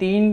3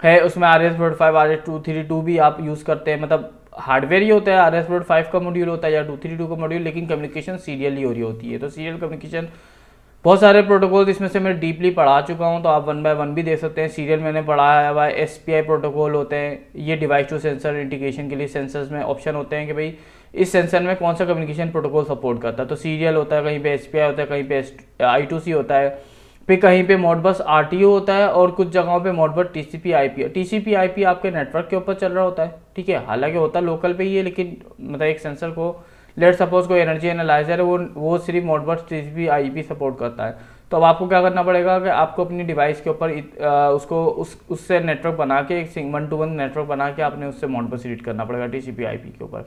है, उसमें RS-235 RS-232 भी आप यूज़ करते हैं, मतलब हार्डवेयर ही होता है, RS-235 का मॉड्यूल होता है या 232 का मॉड्यूल, लेकिन कम्युनिकेशन सीरियल ही हो रही होती है। तो सीरियल कम्युनिकेशन बहुत सारे प्रोटोकॉल इसमें से मैं डीपली पढ़ा चुका हूं, तो आप 1 बाय 1 भी देख सकते हैं। सीरियल मैंने पढ़ाया हुआ है। SPI प्रोटोकॉल होते हैं, ये डिवाइस टू सेंसर इंटीग्रेशन के लिए सेंसर्स में ऑप्शन होते हैं कि भाई इस सेंसर में कौन सा कम्युनिकेशन प्रोटोकॉल सपोर्ट करता है। तो सीरियल होता है, कहीं पे SPI होता है, कहीं पे I2C होता है, फिर कहीं पे मॉडबस RTO होता है, और कुछ जगहों पे मॉडबस TCP/IP आपके नेटवर्क के ऊपर चल रहा होता है, ठीक है। हालांकि होता लोकल पे ही है, लेकिन मतलब एक सेंसर को लेट सपोज कोई एनर्जी एनालाइजर है, वो सिर्फ मॉडबस TCP/IP सपोर्ट करता है। तो अब आपको क्या करना पड़ेगा कि आपको अपनी डिवाइस के ऊपर उससे नेटवर्क बना के, एक 1-to-1 नेटवर्क बना के आपने उससे मॉडबस रीड करना पड़ेगा TCP/IP के ऊपर।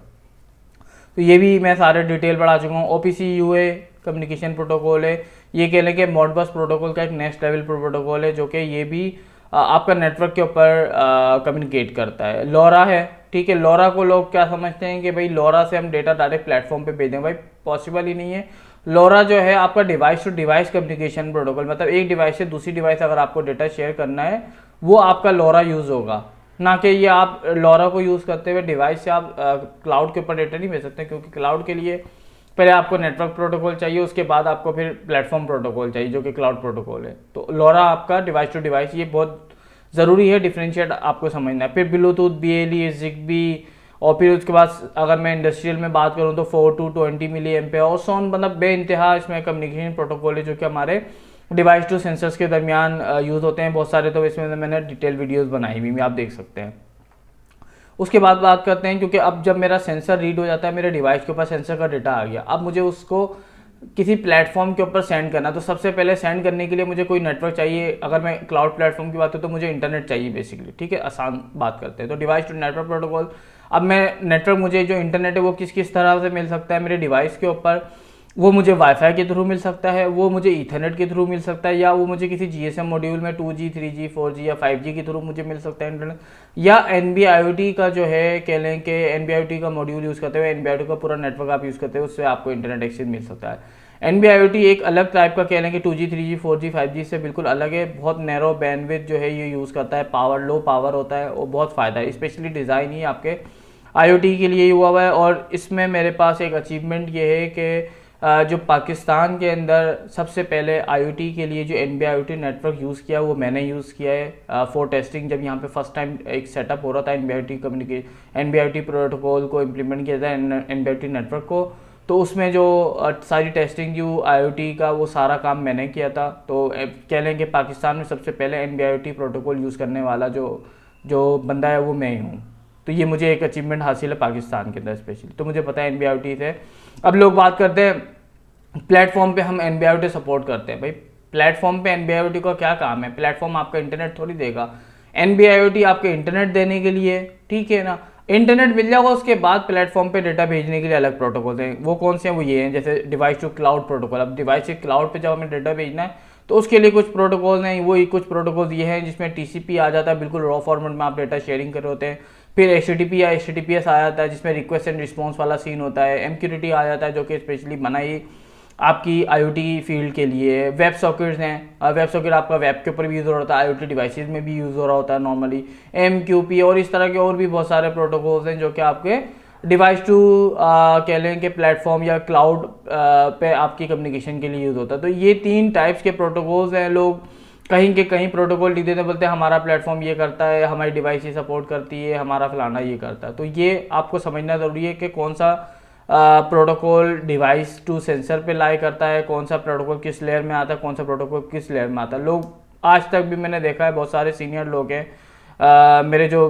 तो ये भी मैं सारे डिटेल बढ़ा चुका हूँ। OPC UA कम्युनिकेशन प्रोटोकॉल है, ये कह लें कि मॉडबस प्रोटोकॉल का एक नेक्स्ट लेवल प्रोटोकॉल है, जो कि ये भी आपका नेटवर्क के ऊपर कम्युनिकेट करता है। LoRa है, ठीक है। LoRa को लोग क्या समझते हैं कि भाई LoRa से हम डेटा डायरेक्ट प्लेटफॉर्म पे भेजें, भाई पॉसिबल ही नहीं है। LoRa जो है आपका device to device communication protocol, मतलब एक डिवाइस से दूसरी डिवाइस अगर आपको डेटा शेयर करना है, वो आपका LoRa यूज़ होगा, ना कि ये आप LoRa को यूज़ करते हुए डिवाइस से आप क्लाउड के ऊपर डेटा नहीं भेज सकते, क्योंकि क्लाउड के लिए पहले आपको नेटवर्क प्रोटोकॉल चाहिए, उसके बाद आपको फिर प्लेटफॉर्म प्रोटोकॉल चाहिए जो कि क्लाउड प्रोटोकॉल है। तो LoRa आपका डिवाइस टू डिवाइस, ये बहुत ज़रूरी है, डिफ्रेंशिएट आपको समझना है। फिर ब्लूटूथ, BLE, ZigBee, और फिर उसके बाद अगर मैं इंडस्ट्रियल में बात करूँ तो 4 to 20 मिली एम्पेयर और सोन, मतलब बे इंतहा इसमें कम्युनिकेशन प्रोटोकॉल है, जो कि हमारे डिवाइस टू सेंसर्स के दरमियान यूज़ होते हैं बहुत सारे। तो इसमें मैंने डिटेल वीडियोस बनाई हुई, आप देख सकते हैं। उसके बाद बात करते हैं, क्योंकि अब जब मेरा सेंसर रीड हो जाता है, मेरे डिवाइस के ऊपर सेंसर का डेटा आ गया, अब मुझे उसको किसी प्लेटफॉर्म के ऊपर सेंड करना। तो सबसे पहले सेंड करने के लिए मुझे कोई नेटवर्क चाहिए। अगर मैं क्लाउड प्लेटफॉर्म की बात करूँ तो मुझे इंटरनेट चाहिए बेसिकली, ठीक है, आसान बात करते हैं। तो डिवाइस टू नेटवर्क प्रोटोकॉल, अब मैं नेटवर्क, मुझे जो इंटरनेट है वो किस किस तरह से मिल सकता है मेरे डिवाइस के ऊपर, वो मुझे वाईफाई के थ्रू मिल सकता है, वो मुझे ईथरनेट के थ्रू मिल सकता है, या वो मुझे किसी GSM मॉड्यूल में 2G 3G 4G या 5G के थ्रू मुझे मिल सकता है इंटरनेट, या NB-IoT का जो है कह लें कि NB-IoT का मॉड्यूल यूज़ करते हुए NB-IoT का पूरा नेटवर्क आप यूज़ करते हो, उससे आपको इंटरनेट एक्सेस मिल सकता है। NB-IoT एक अलग टाइप का कह लें कि 2G 3G 4G 5G से बिल्कुल अलग है, बहुत नैरो बैंडविड्थ जो है ये यूज़ करता है, पावर लो पावर होता है, और बहुत फ़ायदा है, स्पेशली डिज़ाइन ही आपके IoT के लिए हुआ हुआ है। और इसमें मेरे पास एक अचीवमेंट ये है कि जो पाकिस्तान के अंदर सबसे पहले IoT के लिए जो NB-IoT नेटवर्क यूज़ किया वो मैंने यूज़ किया है फॉर टेस्टिंग। जब यहाँ पे फर्स्ट टाइम एक सेटअप हो रहा था NB-IoT प्रोटोकॉल को इम्प्लीमेंट किया था NB-IoT नेटवर्क को, तो उसमें जो सारी टेस्टिंग जो IoT का वो सारा काम मैंने किया था। तो कह लें कि पाकिस्तान में सबसे पहले NB-IoT प्रोटोकॉल यूज़ करने वाला जो बंदा है वो मैं ही हूँ। तो ये मुझे एक अचीवमेंट हासिल है पाकिस्तान के अंदर स्पेशली, तो मुझे पता है NB-IoT से। अब लोग बात करते हैं प्लेटफॉर्म पे हम NB-IoT सपोर्ट करते हैं, भाई प्लेटफॉर्म पे NB-IoT का क्या काम है? प्लेटफॉर्म आपका इंटरनेट थोड़ी देगा, NB-IoT आपके इंटरनेट देने के लिए, ठीक है ना। इंटरनेट मिल जाएगा, उसके बाद प्लेटफॉर्म पे डेटा भेजने के लिए अलग प्रोटोकॉल हैं। वो कौन से हैं? वो ये हैं, जैसे डिवाइस टू क्लाउड प्रोटोकॉल। अब डिवाइस से क्लाउड पे जब हमें डेटा भेजना है तो उसके लिए कुछ प्रोटोकॉल हैं, वो कुछ प्रोटोकॉल ये हैं जिसमें TCP आ जाता है, बिल्कुल रॉ फॉर्मेट में आप डेटा शेयरिंग कर रहे होते हैं। फिर HTTP या HTTPS आ जाता है जिसमें रिक्वेस्ट एंड रिस्पॉन्स वाला सीन होता है। MQTT आ जाता है जो कि स्पेशली बना ही आपकी IoT फील्ड के लिए। वेब सॉकेट्स हैं, वेब सॉकेट आपका वेब के ऊपर भी यूज़ हो रहा होता है, IoT डिवाइसेस में भी यूज़ हो रहा होता है नॉर्मली। MQP और इस तरह के और भी बहुत सारे प्रोटोकॉल्स हैं जो कि आपके डिवाइस टू कह लें कि प्लेटफॉर्म या क्लाउड पे आपकी कम्युनिकेशन के लिए यूज़ होता है। तो ये 3 टाइप्स के प्रोटोकॉल्स हैं। लोग कहीं के कहीं प्रोटोकॉल लिख देते हैं, बोलते हैं हमारा प्लेटफॉर्म ये करता है, हमारी डिवाइस ये सपोर्ट करती है, हमारा फलाना ये करता है। तो ये आपको समझना ज़रूरी है कि कौन सा प्रोटोकॉल डिवाइस टू सेंसर पे लाई करता है, कौन सा प्रोटोकॉल किस लेयर में आता है, कौन सा प्रोटोकॉल किस लेयर में आता है। लोग आज तक भी मैंने देखा है, बहुत सारे सीनियर लोग हैं, मेरे जो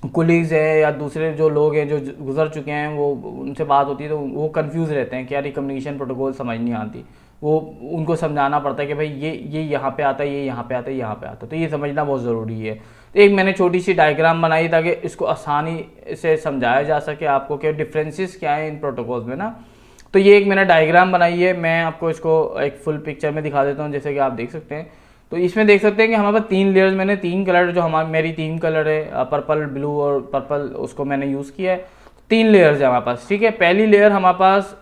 कुलीग्स हैं या दूसरे जो लोग हैं जो गुजर चुके हैं, वो उनसे बात होती है तो वो कंफ्यूज रहते हैं कि यार ये कम्युनिकेशन प्रोटोकॉल समझ नहीं आती। वो उनको समझाना पड़ता है कि भाई ये यहाँ पे आता है, ये यहाँ पे आता है, यहाँ पे आता है। तो ये समझना बहुत ज़रूरी है। तो एक मैंने छोटी सी डायग्राम बनाई ताकि इसको आसानी से समझाया जा सके आपको कि डिफरेंसेस क्या है इन प्रोटोकॉल्स में ना। तो ये एक मैंने डायग्राम बनाई है, मैं आपको इसको एक फुल पिक्चर में दिखा देता हूँ, जैसे कि आप देख सकते हैं। तो इसमें देख सकते हैं कि हमारे पास 3 लेयर्स, मैंने 3 कलर जो मेरी 3 कलर है, पर्पल, ब्लू और पर्पल, उसको मैंने यूज़ किया है। 3 लेयर्स है हमारे पास, ठीक है। पहली लेयर हमारे पास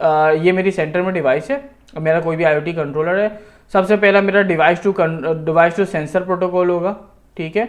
ये मेरी सेंटर में डिवाइस है, मेरा कोई भी IoT कंट्रोलर है। सबसे पहला मेरा डिवाइस टू सेंसर प्रोटोकॉल होगा, ठीक है।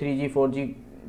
3G 4G